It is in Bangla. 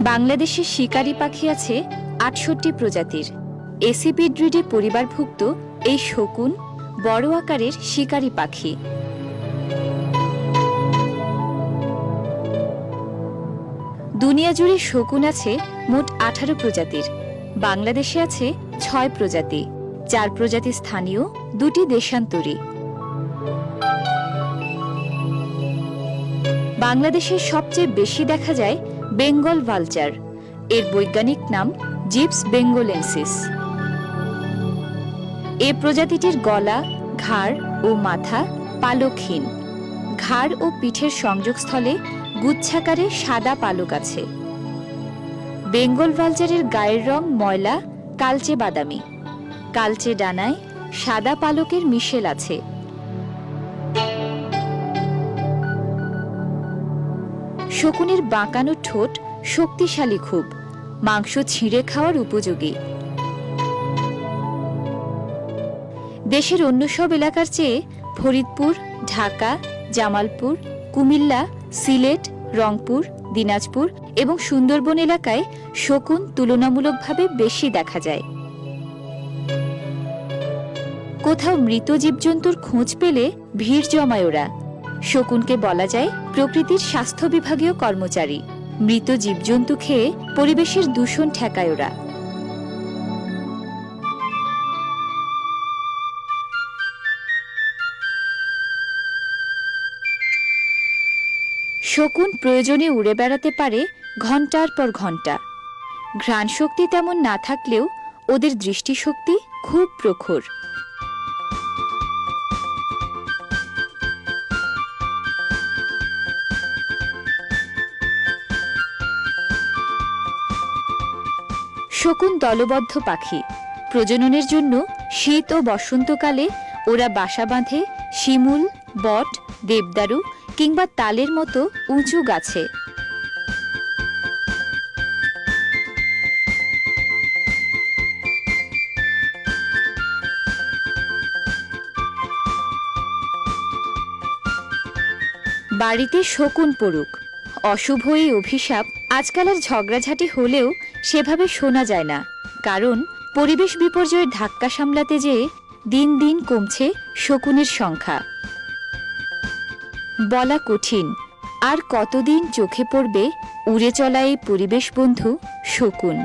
বাংলাদেশে শিকারি পাখি আছে ৬৮ প্রজাতির। এসিপিড্রিডে পরিবারভুক্ত এই শকুন বড় আকারের শিকারি পাখি। দুনিয়া জুড়ে শকুন আছে মোট ১৮ প্রজাতির। বাংলাদেশে আছে ৬ প্রজাতি, ৪ প্রজাতি স্থানীয়, ২টি দেশান্তরী। বাংলাদেশে সবচেয়ে বেশি দেখা যায় বেঙ্গল ভালচার। এর বৈজ্ঞানিক নাম জিপস বেঙ্গোলেন্সিস। এ প্রজাতিটির গলা, ঘাড় ও মাথা পালকহীন। ঘাড় ও পিঠের সংযোগস্থলে গুচ্ছাকারে সাদা পালক আছে। বেঙ্গল ভালচারের গায়ের রং ময়লা কালচে বাদামি। কালচে ডানায় সাদা পালকের মিশেল আছে। শকুনের বাঁকানো ঠোঁট শক্তিশালী খুব, মাংস ছিঁড়ে খাওয়ার উপযোগী। দেশের অন্য সব এলাকার চেয়ে ফরিদপুর, ঢাকা, জামালপুর, কুমিল্লা, সিলেট, রংপুর, দিনাজপুর এবং সুন্দরবন এলাকায় শকুন তুলনামূলকভাবে বেশি দেখা যায়। কোথাও মৃত জীবজন্তুর খোঁজ পেলে ভিড় জমায় ওরা। শকুনকে বলা যায় প্রকৃতির স্বাস্থ্য বিভাগীয় কর্মচারী। মৃত জীবজন্তু খেয়ে পরিবেশের দূষণ ঠেকায় ওরা। শকুন প্রয়োজনে উড়ে বেড়াতে পারে ঘণ্টার পর ঘণ্টা। ঘ্রাণ শক্তি তেমন না থাকলেও ওদের দৃষ্টিশক্তি খুব প্রখর। শকুন দলবদ্ধ পাখি। প্রজননের জন্য শীত ও বসন্তকালে ওরা বাসা বাঁধে শিমুল, বট, দেবদারু কিংবা তালের মতো উঁচু গাছে। বাড়িতে শকুন পড়ুক, অশুভ এই অভিশাপ আজকাল আর ঝগড়াঝাটি হলেও সেভাবে শোনা যায় না। কারণ পরিবেশ বিপর্যয়ের ধাক্কা সামলাতে যেয়ে দিন দিন কমছে শকুনের সংখ্যা। বলা কঠিন আর কতদিন চোখে পড়বে উড়ে চলা এই পরিবেশ বন্ধু শকুন।